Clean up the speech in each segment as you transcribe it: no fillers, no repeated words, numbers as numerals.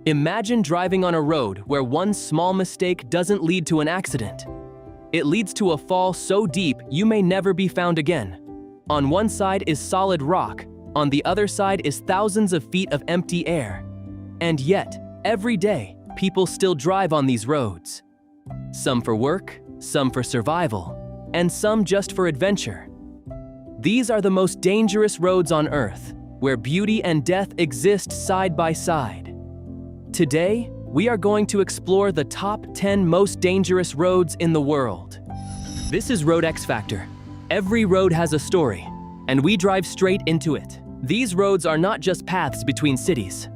Imagine driving on a road where one small mistake doesn't lead to an accident. It leads to a fall so deep you may never be found again. On one side is solid rock, on the other side is thousands of feet of empty air. And yet, every day, people still drive on these roads. Some for work, some for survival, and some just for adventure. These are the most dangerous roads on Earth, where beauty and death exist side by side. Today, we are going to explore the top 10 most dangerous roads in the world. This is RoadXFactor. Every road has a story, and we drive straight into it. These roads are not just paths between cities.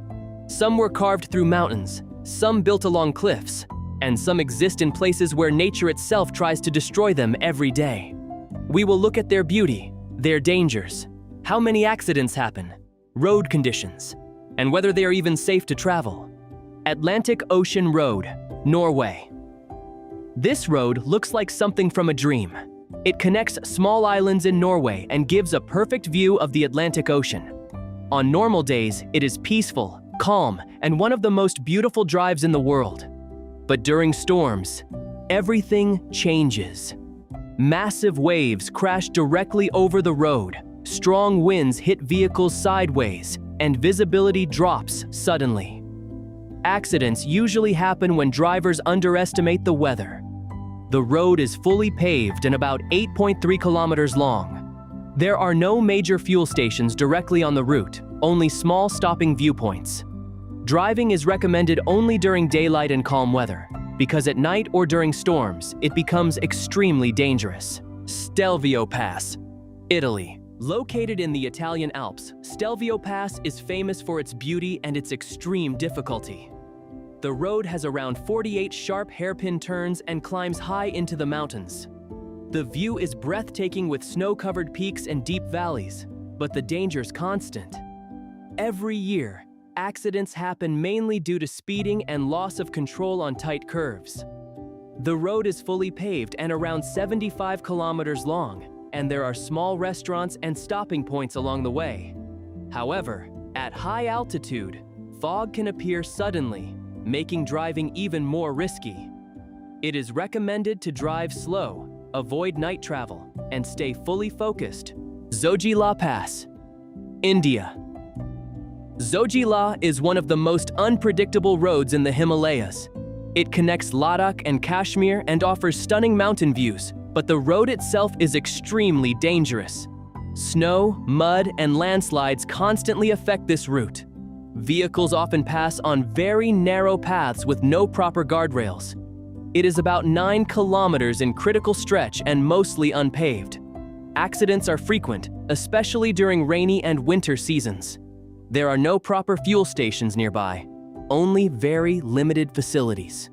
Some were carved through mountains, some built along cliffs, and some exist in places where nature itself tries to destroy them every day. We will look at their beauty, their dangers, how many accidents happen, road conditions, and whether they are even safe to travel. Atlantic Ocean Road, Norway. This road looks like something from a dream. It connects small islands in Norway and gives a perfect view of the Atlantic Ocean. On normal days, it is peaceful, calm, and one of the most beautiful drives in the world. But during storms, everything changes. Massive waves crash directly over the road, strong winds hit vehicles sideways, and visibility drops suddenly. Accidents usually happen when drivers underestimate the weather. The road is fully paved and about 8.3 kilometers long. There are no major fuel stations directly on the route, only small stopping viewpoints. Driving is recommended only during daylight and calm weather, because at night or during storms, it becomes extremely dangerous. Stelvio Pass, Italy. Located in the Italian Alps, Stelvio Pass is famous for its beauty and its extreme difficulty. The road has around 48 sharp hairpin turns and climbs high into the mountains. The view is breathtaking with snow-covered peaks and deep valleys, but the danger's constant. Every year, accidents happen mainly due to speeding and loss of control on tight curves. The road is fully paved and around 75 kilometers long, and there are small restaurants and stopping points along the way. However, at high altitude, fog can appear suddenly, making driving even more risky. It is recommended to drive slow, avoid night travel, and stay fully focused. Zoji La Pass, India. Zoji La is one of the most unpredictable roads in the Himalayas. It connects Ladakh and Kashmir and offers stunning mountain views, but the road itself is extremely dangerous. Snow, mud, and landslides constantly affect this route. Vehicles often pass on very narrow paths with no proper guardrails. It is about 9 kilometers in critical stretch and mostly unpaved. Accidents are frequent, especially during rainy and winter seasons. There are no proper fuel stations nearby, only very limited facilities.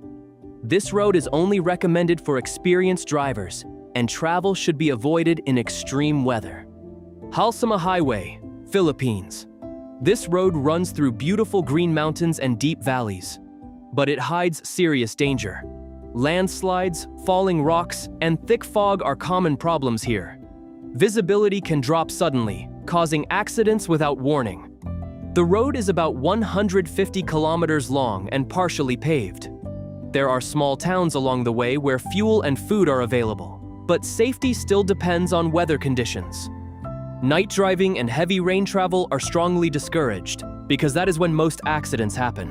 This road is only recommended for experienced drivers, and travel should be avoided in extreme weather. Halsema Highway, Philippines. This road runs through beautiful green mountains and deep valleys, but it hides serious danger. Landslides, falling rocks, and thick fog are common problems here. Visibility can drop suddenly, causing accidents without warning. The road is about 150 kilometers long and partially paved. There are small towns along the way where fuel and food are available, but safety still depends on weather conditions. Night driving and heavy rain travel are strongly discouraged, because that is when most accidents happen.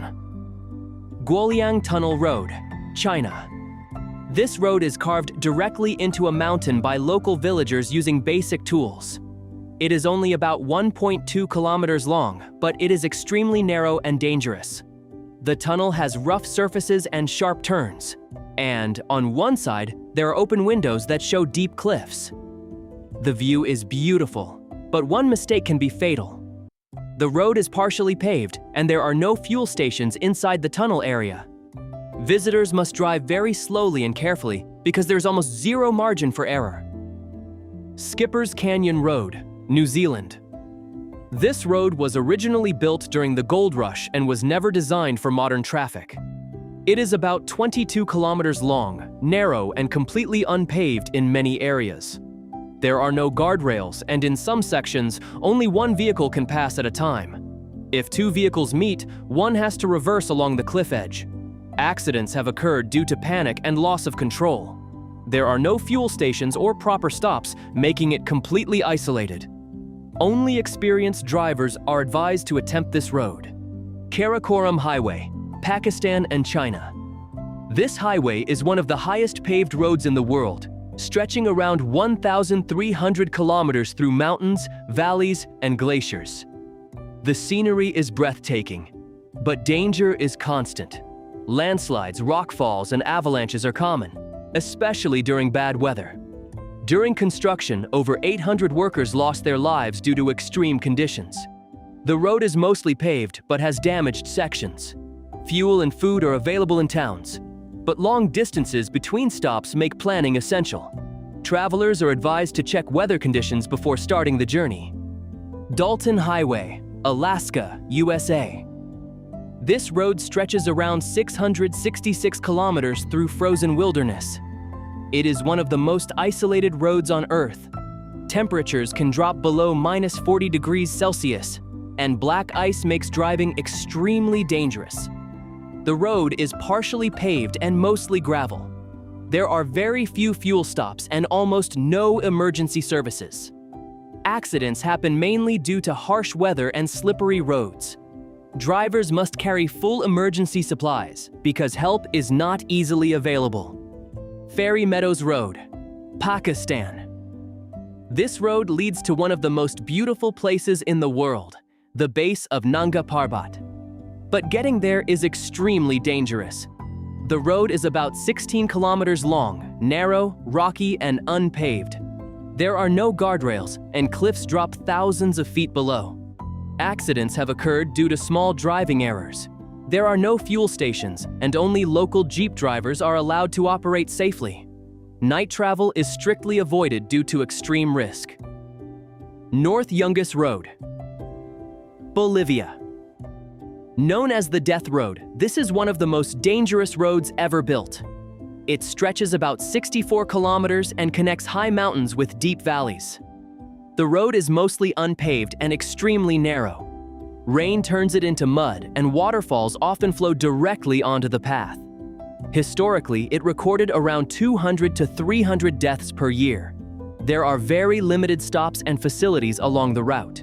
Guoliang Tunnel Road, China. This road is carved directly into a mountain by local villagers using basic tools. It is only about 1.2 kilometers long, but it is extremely narrow and dangerous. The tunnel has rough surfaces and sharp turns, and on one side, there are open windows that show deep cliffs. The view is beautiful, but one mistake can be fatal. The road is partially paved, and there are no fuel stations inside the tunnel area. Visitors must drive very slowly and carefully because there's almost zero margin for error. Skipper's Canyon Road, New Zealand. This road was originally built during the gold rush and was never designed for modern traffic. It is about 22 kilometers long, narrow, and completely unpaved in many areas. There are no guardrails, and in some sections, only one vehicle can pass at a time. If two vehicles meet, one has to reverse along the cliff edge. Accidents have occurred due to panic and loss of control. There are no fuel stations or proper stops, making it completely isolated. Only experienced drivers are advised to attempt this road. Karakoram Highway, Pakistan and China. This highway is one of the highest paved roads in the world, stretching around 1,300 kilometers through mountains, valleys, and glaciers. The scenery is breathtaking, but danger is constant. Landslides, rockfalls, and avalanches are common, especially during bad weather. During construction, over 800 workers lost their lives due to extreme conditions. The road is mostly paved but has damaged sections. Fuel and food are available in towns, but long distances between stops make planning essential. Travelers are advised to check weather conditions before starting the journey. Dalton Highway, Alaska, USA. This road stretches around 666 kilometers through frozen wilderness. It is one of the most isolated roads on Earth. Temperatures can drop below -40 degrees Celsius, and black ice makes driving extremely dangerous. The road is partially paved and mostly gravel. There are very few fuel stops and almost no emergency services. Accidents happen mainly due to harsh weather and slippery roads. Drivers must carry full emergency supplies because help is not easily available. Fairy Meadows Road, Pakistan. This road leads to one of the most beautiful places in the world, the base of Nanga Parbat. But getting there is extremely dangerous. The road is about 16 kilometers long, narrow, rocky, and unpaved. There are no guardrails, and cliffs drop thousands of feet below. Accidents have occurred due to small driving errors. There are no fuel stations, and only local Jeep drivers are allowed to operate safely. Night travel is strictly avoided due to extreme risk. North Yungas Road, Bolivia. Known as the Death Road, this is one of the most dangerous roads ever built. It stretches about 64 kilometers and connects high mountains with deep valleys. The road is mostly unpaved and extremely narrow. Rain turns it into mud, and waterfalls often flow directly onto the path. Historically, it recorded around 200 to 300 deaths per year. There are very limited stops and facilities along the route.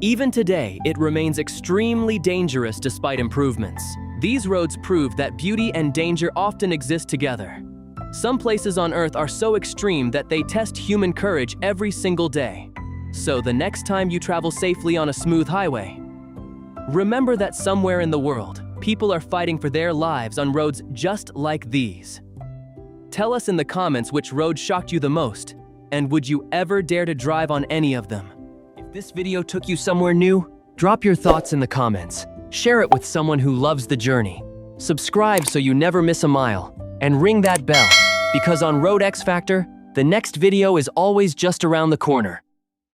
Even today, it remains extremely dangerous despite improvements. These roads prove that beauty and danger often exist together. Some places on Earth are so extreme that they test human courage every single day. So the next time you travel safely on a smooth highway, remember that somewhere in the world, people are fighting for their lives on roads just like these. Tell us in the comments which road shocked you the most, and would you ever dare to drive on any of them? If this video took you somewhere new, drop your thoughts in the comments. Share it with someone who loves the journey. Subscribe so you never miss a mile, and ring that bell, because on RoadXFactor, the next video is always just around the corner.